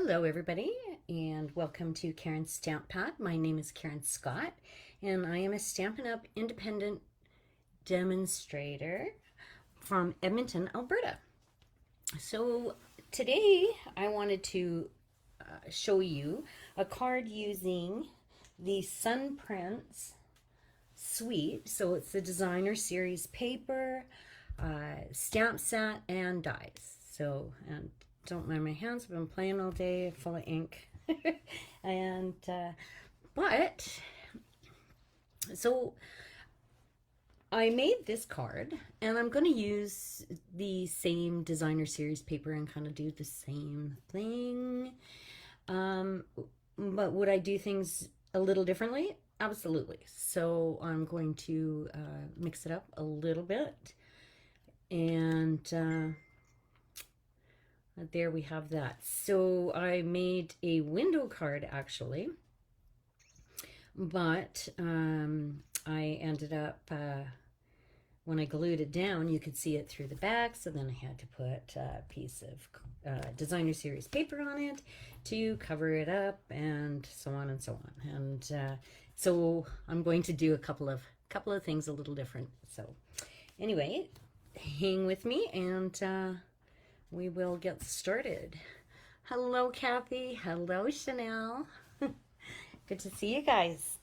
Hello everybody and welcome to Karen's Stamp Pad. My name is Karen Scott and I am a Stampin' Up! Independent demonstrator from Edmonton, Alberta. So today I wanted to show you a card using the Sun Prints suite. So it's the designer series paper, stamp set, and dies. So, and don't mind my hands, I've been playing all day full of ink. And but so I made this card and I'm going to use the same designer series paper and kind of do the same thing. But would I do things a little differently? Absolutely. So I'm going to mix it up a little bit, and there we have that. So I made a window card actually, but I ended up, when I glued it down, you could see it through the back, so then I had to put a piece of designer series paper on it to cover it up, and so on and so on. And so I'm going to do a couple of things a little different. So anyway, hang with me and we will get started. Hello, Kathy. Hello, Chanel. Good to see you guys.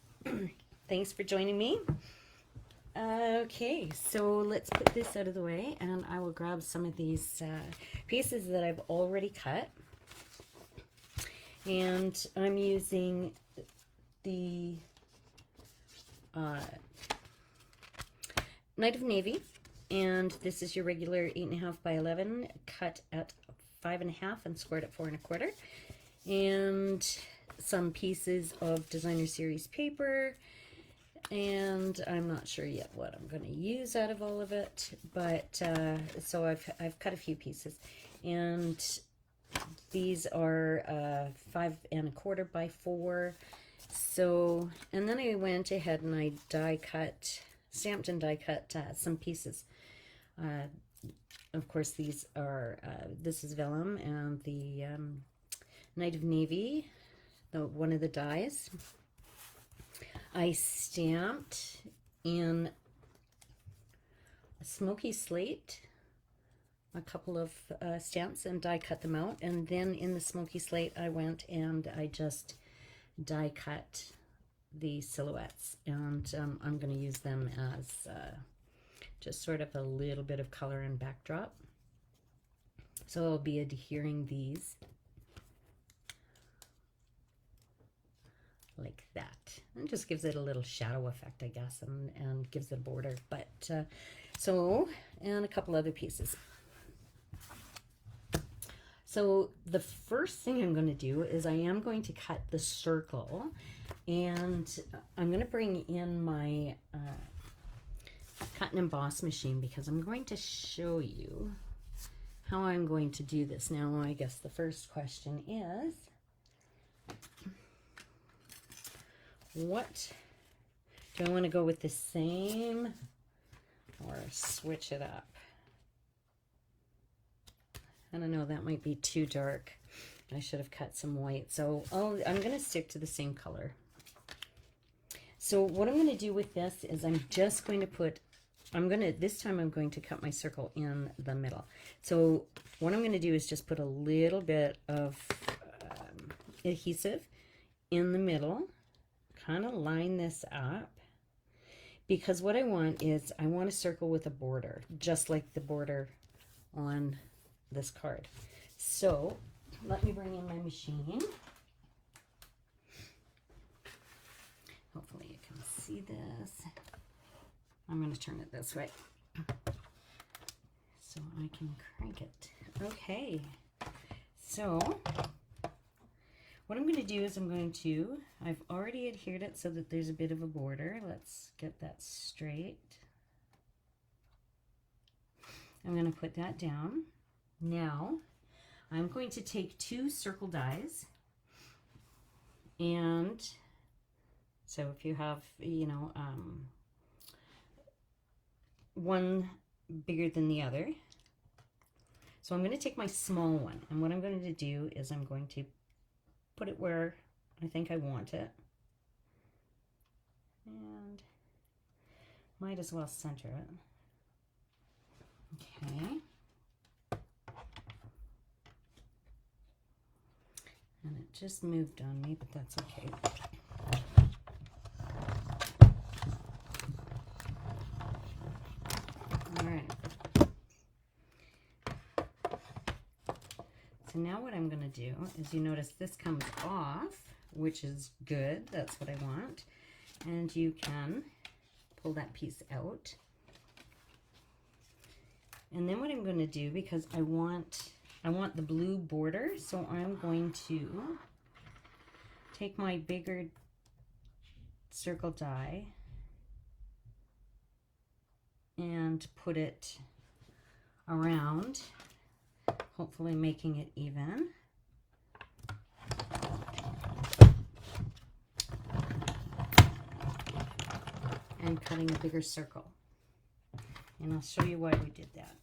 Thanks for joining me. Okay, so let's put this out of the way and I will grab some of these pieces that I've already cut. And I'm using the Night of Navy. And this is your regular 8.5 by 11, cut at 5.5 and scored at 4 1/4. And some pieces of designer series paper. And I'm not sure yet what I'm going to use out of all of it, but so I've cut a few pieces, and these are 5 1/4 by 4. So, and then I went ahead and I stamped and die cut some pieces. Of course, these are this is vellum, and the Night of Navy, one of the dies. I stamped in a smoky slate a couple of stamps and die cut them out, and then in the smoky slate I went and I just die cut the silhouettes, and I'm going to use them as just sort of a little bit of color and backdrop. So I'll be adhering these like that, and just gives it a little shadow effect, I guess, and gives it a border. But so, and a couple other pieces. So the first thing I'm going to do is I am going to cut the circle, and I'm going to bring in my cut and emboss machine because I'm going to show you how I'm going to do this. Now, I guess the first question is, what do I want to go with, the same or switch it up? I don't know, that might be too dark. I should have cut some white. So I'm going to stick to the same color. So what I'm going to do with this is I'm just going to put, this time I'm going to cut my circle in the middle. So what I'm going to do is just put a little bit of adhesive in the middle, kind of line this up, because what I want is I want a circle with a border, just like the border on this card. So let me bring in my machine. Hopefully you can see this. I'm going to turn it this way so I can crank it. Okay, so what I'm going to do is I've already adhered it so that there's a bit of a border. Let's get that straight. I'm going to put that down. Now, I'm going to take 2 circle dies, and so if you have, one bigger than the other. So I'm going to take my small one, and what I'm going to do is I'm going to put it where I think I want it. And might as well center it. Okay. And it just moved on me, but that's okay. All right. So now what I'm going to do is, you notice this comes off, which is good. That's what I want. And you can pull that piece out. And then what I'm going to do, because I want the blue border, so I'm going to take my bigger circle die and put it around, hopefully making it even. And cutting a bigger circle. And I'll show you why we did that.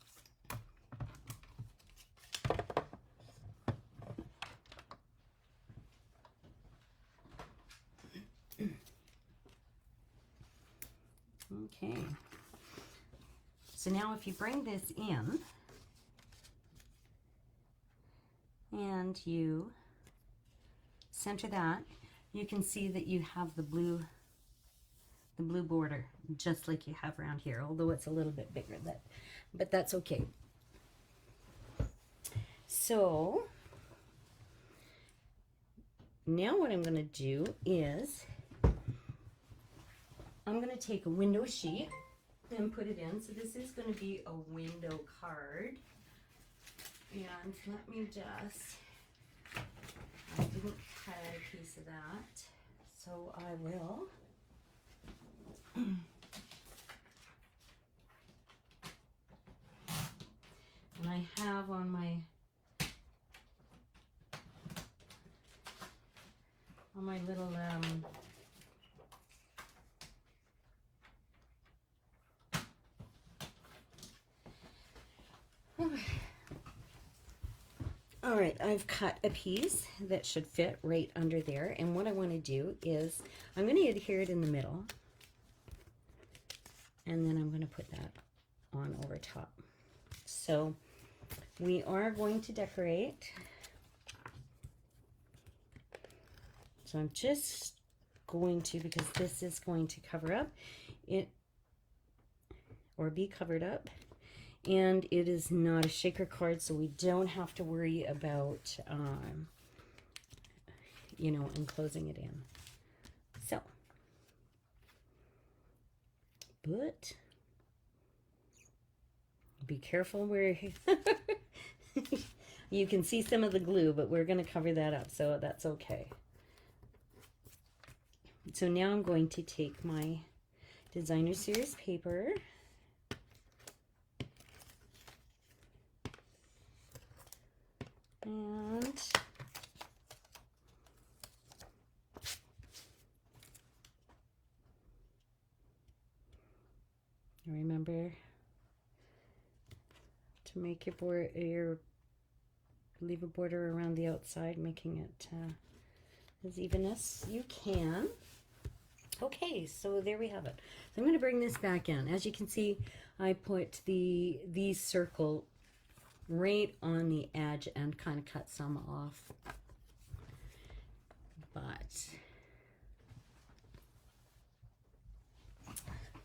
Okay. So now if you bring this in and you center that, you can see that you have the blue border, just like you have around here, although it's a little bit bigger, but that's okay. So now what I'm going to do is I'm going to take a window sheet and put it in. So this is going to be a window card. And let me just, I didn't cut a piece of that, so I will. And I have on my little all right, I've cut a piece that should fit right under there, and what I want to do is I'm going to adhere it in the middle, and then I'm going to put that on over top. So we are going to decorate. So I'm just going to, because this is going to cover up it, or be covered up, and it is not a shaker card, so we don't have to worry about you know, enclosing it in. So, but be careful where you can see some of the glue, but we're going to cover that up, so that's okay. So now I'm going to take my designer series paper and remember to make your leave a border around the outside, making it as even as you can. Okay, so there we have it. So I'm going to bring this back in. As you can see, I put these circle right on the edge and kind of cut some off. But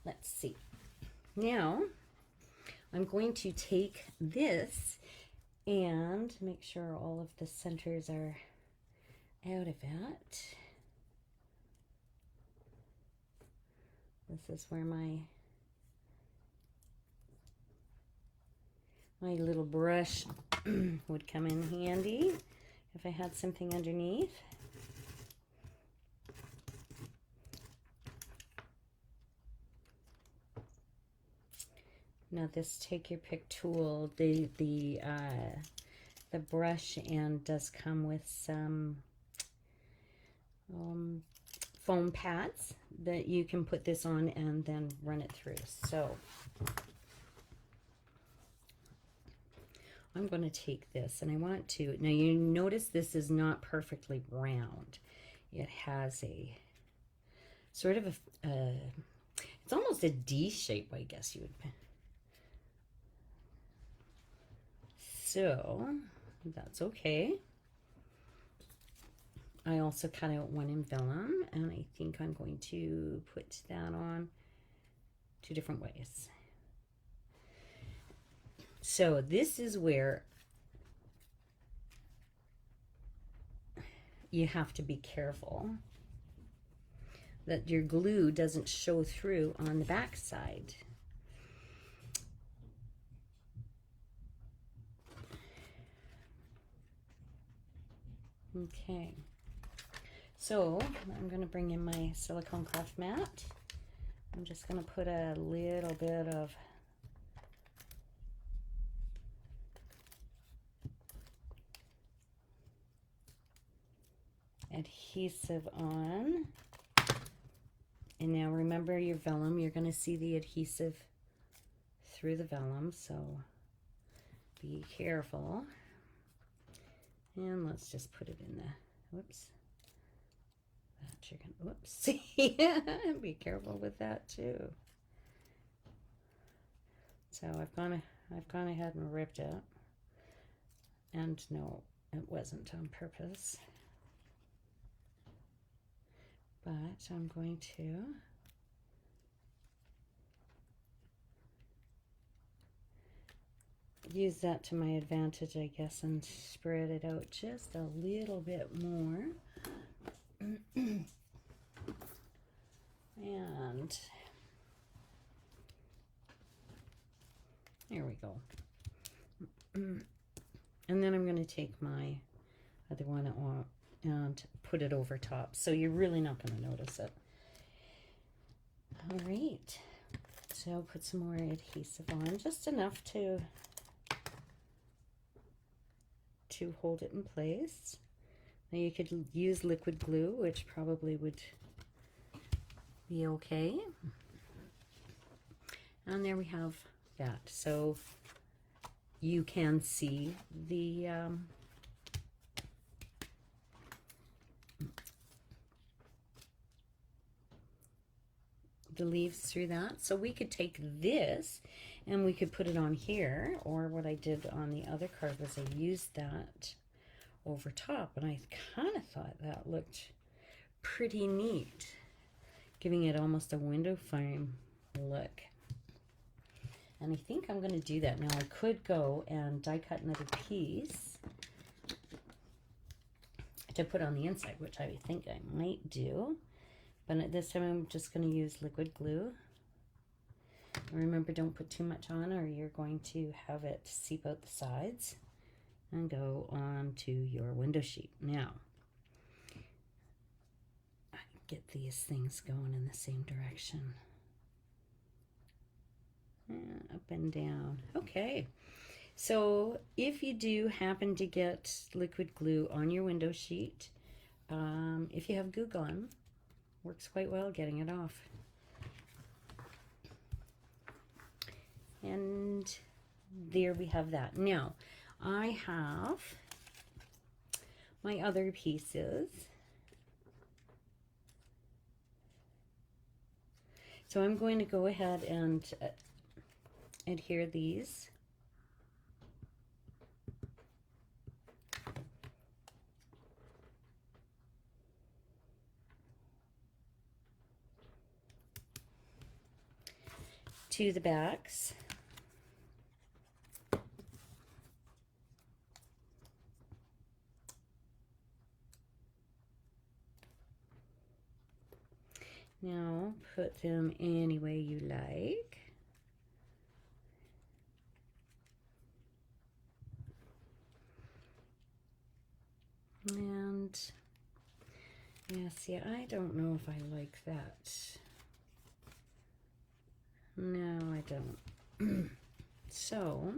let's see. Now I'm going to take this and make sure all of the centers are out of it. This is where my little brush would come in handy if I had something underneath. Now this take your pick tool, the brush and does come with some foam pads that you can put this on and then run it through. So I'm going to take this and I want to, now you notice this is not perfectly round. It has a sort of it's almost a D shape, I guess you would. So that's okay. I also cut out one in vellum, and I think I'm going to put that on 2 different ways. So this is where you have to be careful that your glue doesn't show through on the back side. Okay, so I'm going to bring in my silicone craft mat. I'm just going to put a little bit of adhesive on. And now remember your vellum, you're going to see the adhesive through the vellum, so be careful. And let's just put it in the, whoops, that you're gonna, whoops, be careful with that too. So I've gone ahead and ripped it, and no, it wasn't on purpose, but I'm going to use that to my advantage, I guess, and spread it out just a little bit more. And there we go. And then I'm going to take my other one and put it over top, so you're really not going to notice it. All right, so put some more adhesive on, just enough to hold it in place. Now you could use liquid glue, which probably would be okay. And there we have that. So you can see the leaves through that. So we could take this and we could put it on here, or what I did on the other card was I used that over top, and I kind of thought that looked pretty neat, giving it almost a window frame look. And I think I'm going to do that. Now I could go and die cut another piece to put on the inside, which I think I might do. But at this time I'm just going to use liquid glue. Remember, don't put too much on or you're going to have it seep out the sides and go on to your window sheet. Now, I get these things going in the same direction. Up and down. Okay, so if you do happen to get liquid glue on your window sheet, if you have glue gun, works quite well getting it off. And there we have that. Now I have my other pieces. So I'm going to go ahead and adhere these. To the backs. Now put them any way you like. And yeah, see, I don't know if I like that. No, I don't. So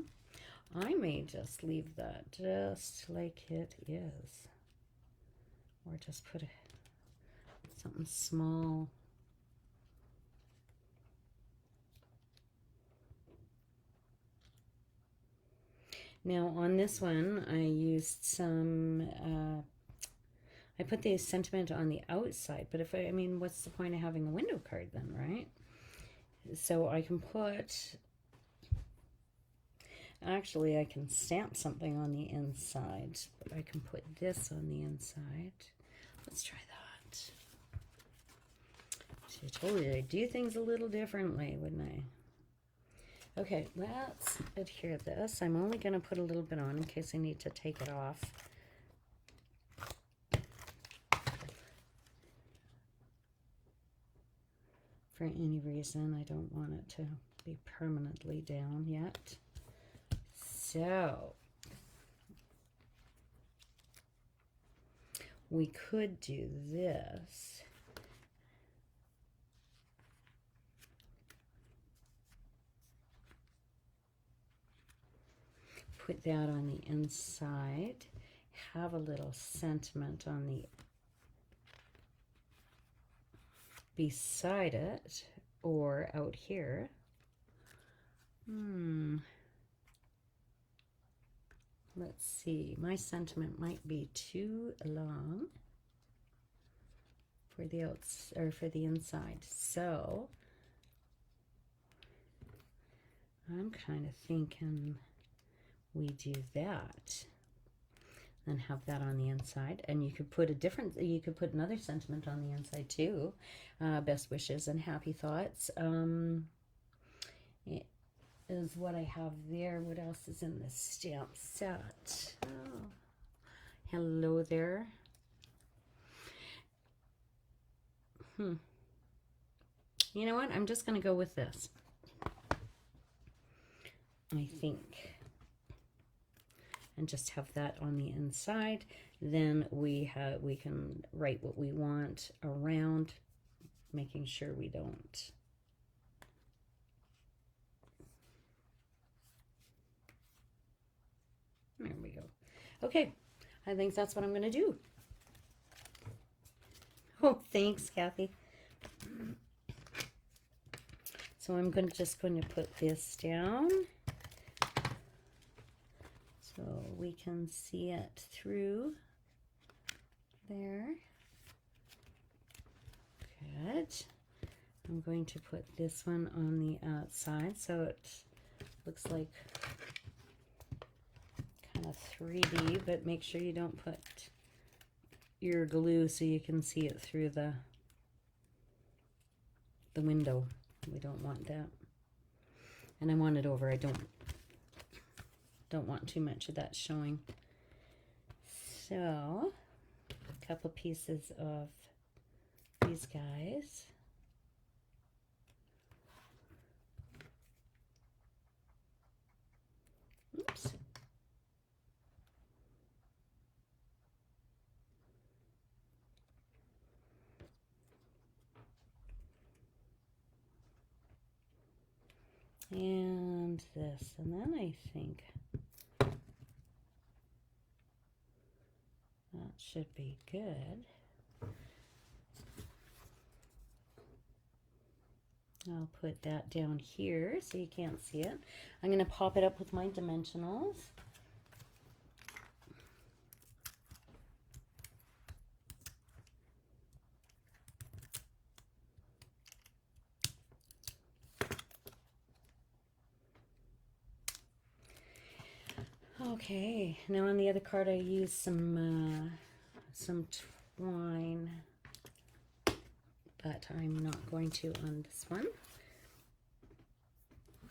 I may just leave that just like it is, or just put something small. Now on this one, I used some, I put the sentiment on the outside, but if I mean, what's the point of having a window card then, right? So I can put, actually I can stamp something on the inside, but I can put this on the inside. Let's try that. See, I told you I'd do things a little differently, wouldn't I? Okay, let's adhere this. I'm only going to put a little bit on in case I need to take it off. For any reason, I don't want it to be permanently down yet. So, we could do this. Put that on the inside, have a little sentiment on the beside it or out here. Let's see, my sentiment might be too long for the outs or for the inside, so I'm kind of thinking we do that and have that on the inside. And you could put a different, you could put another sentiment on the inside too. Best wishes and happy thoughts. It is what I have there. What else is in this stamp set? Oh, hello there. You know what? I'm just going to go with this. I think. And just have that on the inside. Then we can write what we want around, making sure we don't. There we go. Okay, I think that's what I'm going to do. Oh, thanks, Kathy. So I'm just going to put this down so we can see it through there. Good. I'm going to put this one on the outside so it looks like kind of 3D, but make sure you don't put your glue so you can see it through the window. We don't want that. And I want it over. I don't want too much of that showing. So, a couple pieces of these guys. Oops. And this, and then I think that should be good. I'll put that down here so you can't see it. I'm going to pop it up with my dimensionals. Okay, now on the other card I used some twine, but I'm not going to on this one.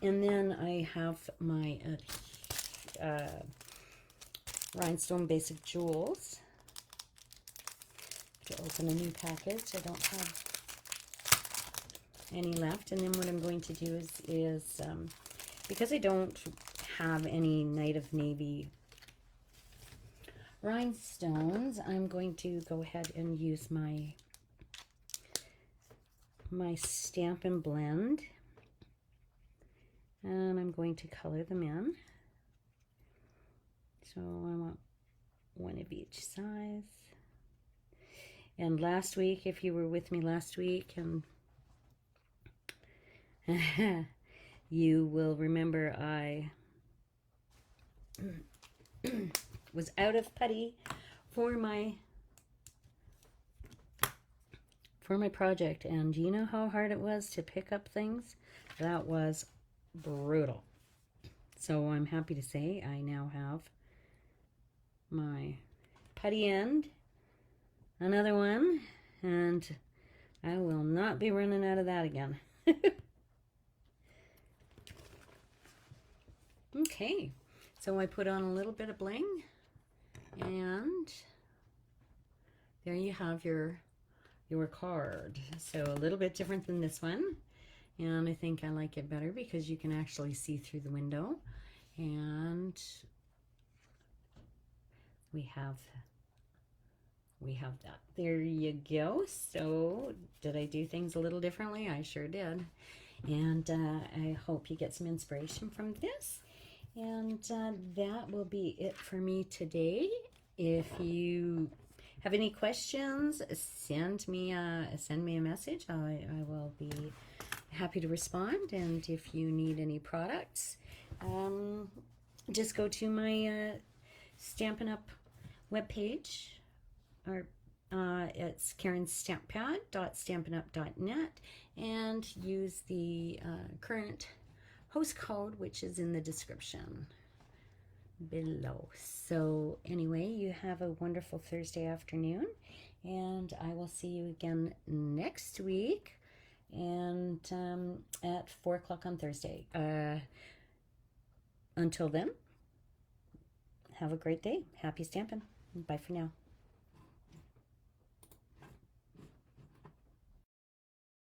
And then I have my rhinestone basic jewels. To open a new package, I don't have any left. And then what I'm going to do is because I don't have any Night of Navy rhinestones, I'm going to go ahead and use my Stampin' Blend, and I'm going to color them in. So I want one of each size. And last week, if you were with me last week, and you will remember I was out of putty for my project, and do you know how hard it was to pick up things? That was brutal. So I'm happy to say I now have my putty end, another one, and I will not be running out of that again. Okay, so I put on a little bit of bling, and there you have your card. So a little bit different than this one, and I think I like it better because you can actually see through the window, and we have that. There you go. So did I do things a little differently? I sure did, and I hope you get some inspiration from this. And that will be it for me today. If you have any questions, send me a message. I will be happy to respond. And if you need any products, just go to my Stampin' Up webpage, or it's KarenStampPad.stampinup.net, and use the current host code, which is in the description below. So anyway, you have a wonderful Thursday afternoon, and I will see you again next week, and at 4 o'clock on Thursday. Until then, have a great day. Happy stamping. Bye for now.